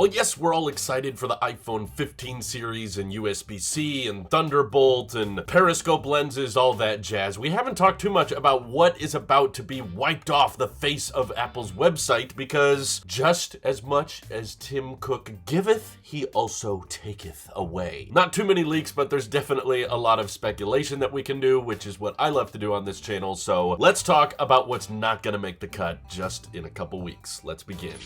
Well, yes, we're all excited for the iPhone 15 series and USB-C and Thunderbolt and periscope lenses, all that jazz. We haven't talked too much about what is about to be wiped off the face of Apple's website because just as much as Tim Cook giveth, he also taketh away. Not too many leaks, but there's definitely a lot of speculation that we can do, which is what I love to do on this channel. So let's talk about what's not gonna make the cut just in a couple weeks. Let's begin.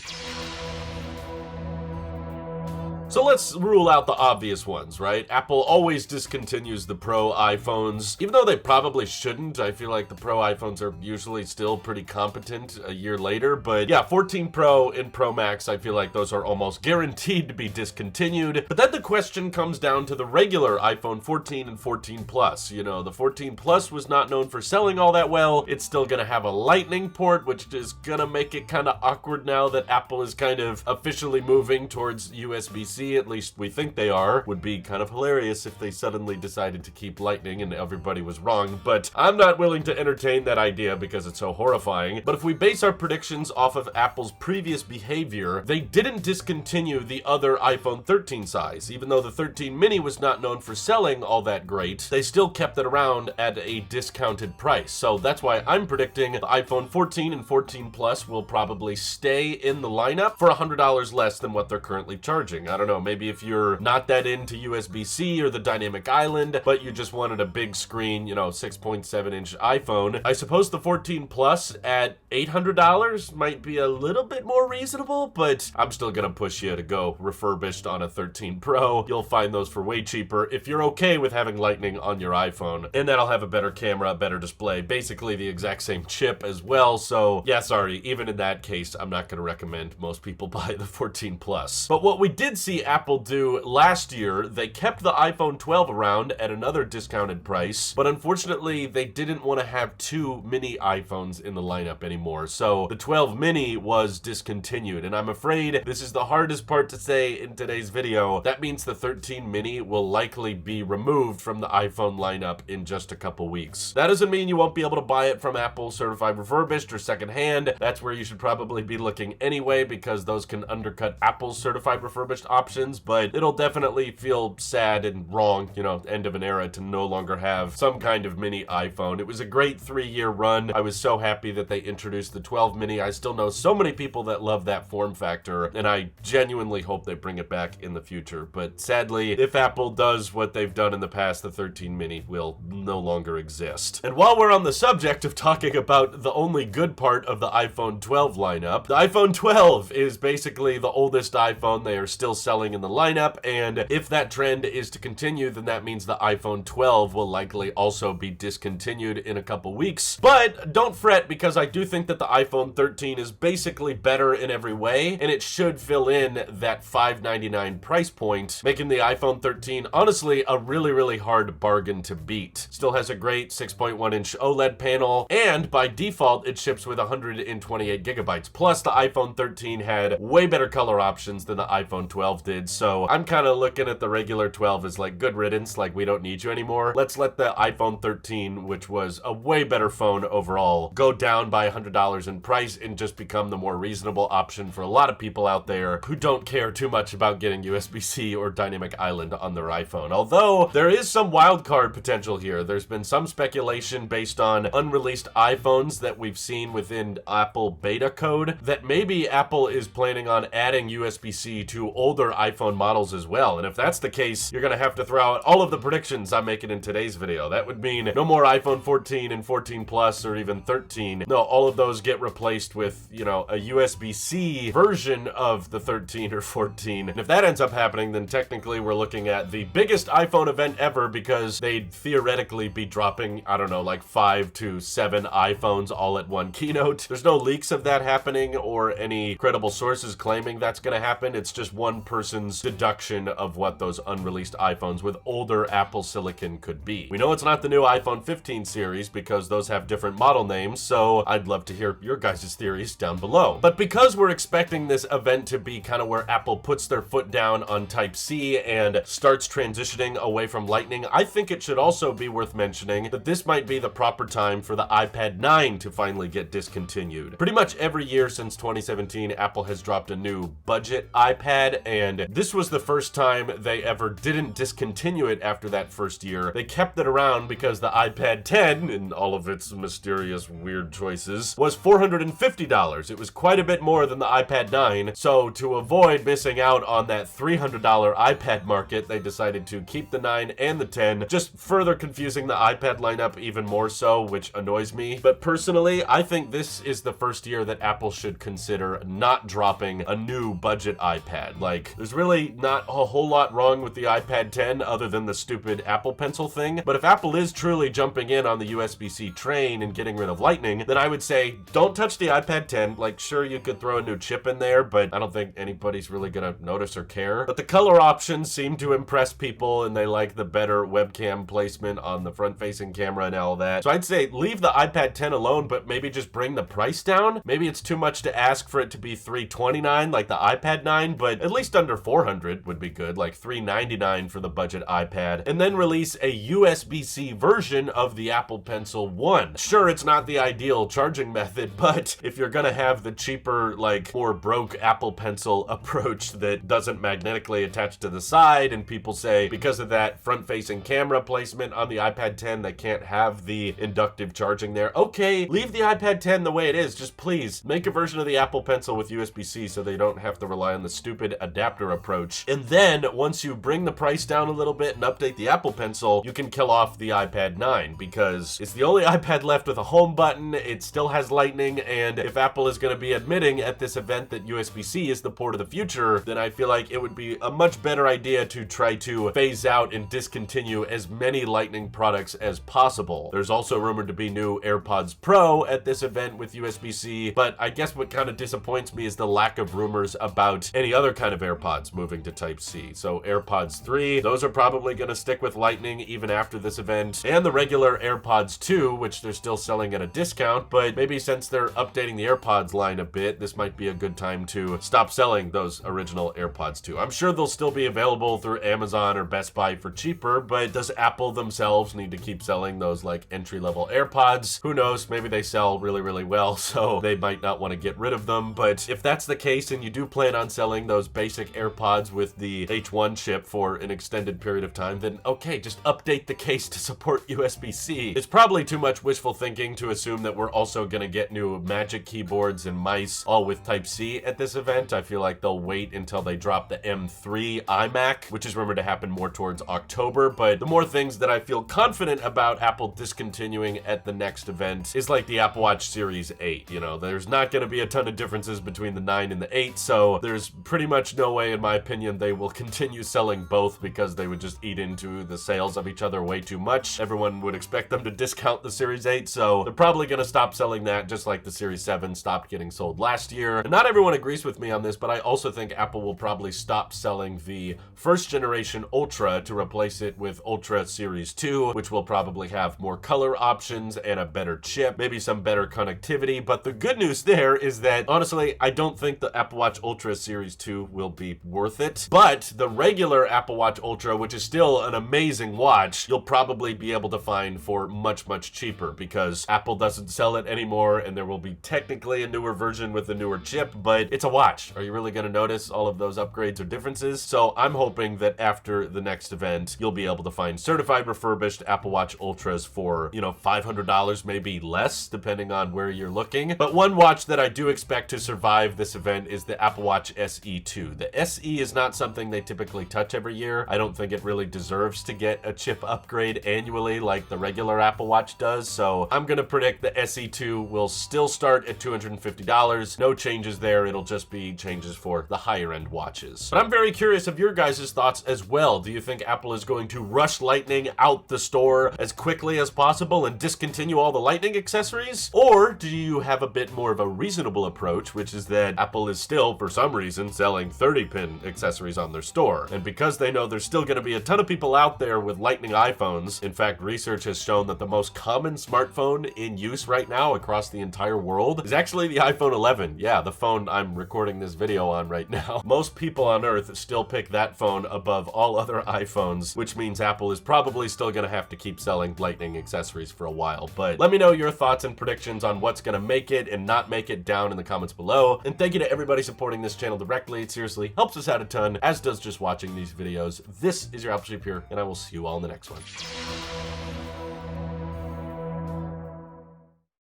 So let's rule out the obvious ones, right? Apple always discontinues the Pro iPhones, even though they probably shouldn't. I feel like the Pro iPhones are usually still pretty competent a year later. But yeah, 14 Pro and Pro Max, I feel like those are almost guaranteed to be discontinued. But then the question comes down to the regular iPhone 14 and 14 Plus. You know, the 14 Plus was not known for selling all that well. It's still gonna have a Lightning port, which is gonna make it kind of awkward now that Apple is kind of officially moving towards USB-C. At least we think they are. Would be kind of hilarious if they suddenly decided to keep Lightning and everybody was wrong, but I'm not willing to entertain that idea because it's so horrifying. But if we base our predictions off of Apple's previous behavior, they didn't discontinue the other iPhone 13 size. Even though the 13 mini was not known for selling all that great, they still kept it around at a discounted price. So that's why I'm predicting the iPhone 14 and 14 Plus will probably stay in the lineup for $100 less than what they're currently charging. I don't know, maybe if you're not that into USB-C or the Dynamic Island, but you just wanted a big screen, you know, 6.7-inch iPhone, I suppose the 14 Plus at $800 might be a little bit more reasonable, but I'm still gonna push you to go refurbished on a 13 Pro. You'll find those for way cheaper if you're okay with having Lightning on your iPhone, and that'll have a better camera, better display, basically the exact same chip as well. So yeah, sorry, even in that case, I'm not gonna recommend most people buy the 14 Plus. But what we did see Apple do last year, they kept the iPhone 12 around at another discounted price, but unfortunately they didn't want to have two mini iPhones in the lineup anymore. So the 12 mini was discontinued, and I'm afraid this is the hardest part to say in today's video. That means the 13 mini will likely be removed from the iPhone lineup in just a couple weeks. That doesn't mean you won't be able to buy it from Apple certified refurbished or secondhand. That's where you should probably be looking anyway, because those can undercut Apple's certified refurbished options. But it'll definitely feel sad and wrong, you know, end of an era to no longer have some kind of mini iPhone. It was a great 3-year run. I was so happy that they introduced the 12 mini. I still know so many people that love that form factor, and I genuinely hope they bring it back in the future. But sadly, if Apple does what they've done in the past, the 13 mini will no longer exist. And while we're on the subject of talking about the only good part of the iPhone 12 lineup, the iPhone 12 is basically the oldest iPhone they are still selling in the lineup, and if that trend is to continue, then that means the iPhone 12 will likely also be discontinued in a couple weeks. But don't fret, because I do think that the iPhone 13 is basically better in every way, and it should fill in that $599 price point, making the iPhone 13 honestly a really hard bargain to beat. Still has a great 6.1-inch OLED panel, and by default it ships with 128 gigabytes. Plus the iPhone 13 had way better color options than the iPhone 12 did, so I'm kind of looking at the regular 12 as like good riddance, like we don't need you anymore. Let's let the iPhone 13, which was a way better phone overall, go down by $100 in price and just become the more reasonable option for a lot of people out there who don't care too much about getting USB-C or Dynamic Island on their iPhone. Although there is some wildcard potential here. There's been some speculation based on unreleased iPhones that we've seen within Apple beta code that maybe Apple is planning on adding USB-C to older iPhone models as well. And if that's the case, you're gonna have to throw out all of the predictions I'm making in today's video. That would mean no more iPhone 14 and 14 Plus or even 13. No, all of those get replaced with, you know, a USB-C version of the 13 or 14. And if that ends up happening, then technically we're looking at the biggest iPhone event ever, because they'd theoretically be dropping, I don't know, like 5 to 7 iPhones all at one keynote. There's no leaks of that happening or any credible sources claiming that's gonna happen. It's just one person person's deduction of what those unreleased iPhones with older Apple Silicon could be. We know it's not the new iPhone 15 series because those have different model names, so I'd love to hear your guys' theories down below. But because we're expecting this event to be kind of where Apple puts their foot down on Type-C and starts transitioning away from Lightning, I think it should also be worth mentioning that this might be the proper time for the iPad 9 to finally get discontinued. Pretty much every year since 2017, Apple has dropped a new budget iPad, and this was the first time they ever didn't discontinue it after that first year. They kept it around because the iPad 10, in all of its mysterious weird choices, was $450. It was quite a bit more than the iPad 9, so to avoid missing out on that $300 iPad market, they decided to keep the 9 and the 10, just further confusing the iPad lineup even more so, which annoys me. But personally, I think this is the first year that Apple should consider not dropping a new budget iPad. Like, there's really not a whole lot wrong with the iPad 10 other than the stupid Apple Pencil thing, but if Apple is truly jumping in on the USB-C train and getting rid of Lightning, then I would say don't touch the iPad 10. Like, sure, you could throw a new chip in there, but I don't think anybody's really gonna notice or care. But the color options seem to impress people, and they like the better webcam placement on the front-facing camera and all that. So I'd say leave the iPad 10 alone, but maybe just bring the price down. Maybe it's too much to ask for it to be $329 like the iPad 9, but at least under $400 would be good, like $399 for the budget iPad, and then release a USB-C version of the Apple Pencil 1. Sure, it's not the ideal charging method, but if you're gonna have the cheaper, like, more broke Apple Pencil approach that doesn't magnetically attach to the side, and people say because of that front-facing camera placement on the iPad 10 they can't have the inductive charging there, okay, leave the iPad 10 the way it is. Just please make a version of the Apple Pencil with USB-C so they don't have to rely on the stupid adapter approach. And then once you bring the price down a little bit and update the Apple Pencil, you can kill off the iPad 9 because it's the only iPad left with a home button. It still has Lightning, and if Apple is going to be admitting at this event that USB-C is the port of the future, then I feel like it would be a much better idea to try to phase out and discontinue as many Lightning products as possible. There's also rumored to be new AirPods Pro at this event with USB-C, but I guess what kind of disappoints me is the lack of rumors about any other kind of AirPods moving to Type-C. So AirPods 3, those are probably going to stick with Lightning even after this event, and the regular AirPods 2, which they're still selling at a discount, but maybe since they're updating the AirPods line a bit, this might be a good time to stop selling those original AirPods 2. I'm sure they'll still be available through Amazon or Best Buy for cheaper, but does Apple themselves need to keep selling those like entry-level AirPods? Who knows? Maybe they sell really, really well, so they might not want to get rid of them. But if that's the case and you do plan on selling those basic AirPods with the H1 chip for an extended period of time, then okay, just update the case to support USB-C. It's probably too much wishful thinking to assume that we're also going to get new Magic keyboards and mice all with Type-C at this event. I feel like they'll wait until they drop the M3 iMac, which is rumored to happen more towards October. But the more things that I feel confident about Apple discontinuing at the next event is like the Apple Watch Series 8. You know, there's not going to be a ton of differences between the 9 and the 8, so there's pretty much no way, in my opinion, they will continue selling both because they would just eat into the sales of each other way too much. Everyone would expect them to discount the Series 8, so they're probably going to stop selling that just like the Series 7 stopped getting sold last year. And not everyone agrees with me on this, but I also think Apple will probably stop selling the first generation Ultra to replace it with Ultra Series 2, which will probably have more color options and a better chip, maybe some better connectivity. But the good news there is that, honestly, I don't think the Apple Watch Ultra Series 2 will be worth it. But the regular Apple Watch Ultra, which is still an amazing watch, you'll probably be able to find for much, much cheaper because Apple doesn't sell it anymore, and there will be technically a newer version with a newer chip, but it's a watch. Are you really going to notice all of those upgrades or differences? So I'm hoping that after the next event, you'll be able to find certified refurbished Apple Watch Ultras for, you know, $500, maybe less, depending on where you're looking. But one watch that I do expect to survive this event is the Apple Watch SE 2. The SE is not something they typically touch every year. I don't think it really deserves to get a chip upgrade annually like the regular Apple Watch does, so I'm gonna predict the SE 2 will still start at $250. No changes there, it'll just be changes for the higher end watches. But I'm very curious of your guys' thoughts as well. Do you think Apple is going to rush Lightning out the store as quickly as possible and discontinue all the Lightning accessories? Or do you have a bit more of a reasonable approach, which is that Apple is still, for some reason, selling 30% pin accessories on their store. And because they know there's still gonna be a ton of people out there with Lightning iPhones, in fact, research has shown that the most common smartphone in use right now across the entire world is actually the iPhone 11. Yeah, the phone I'm recording this video on right now. Most people on Earth still pick that phone above all other iPhones, which means Apple is probably still gonna have to keep selling Lightning accessories for a while. But let me know your thoughts and predictions on what's gonna make it and not make it down in the comments below. And thank you to everybody supporting this channel directly. It seriously helps us out a ton, as does just watching these videos. This is your Apple Sheep here, and I will see you all in the next one.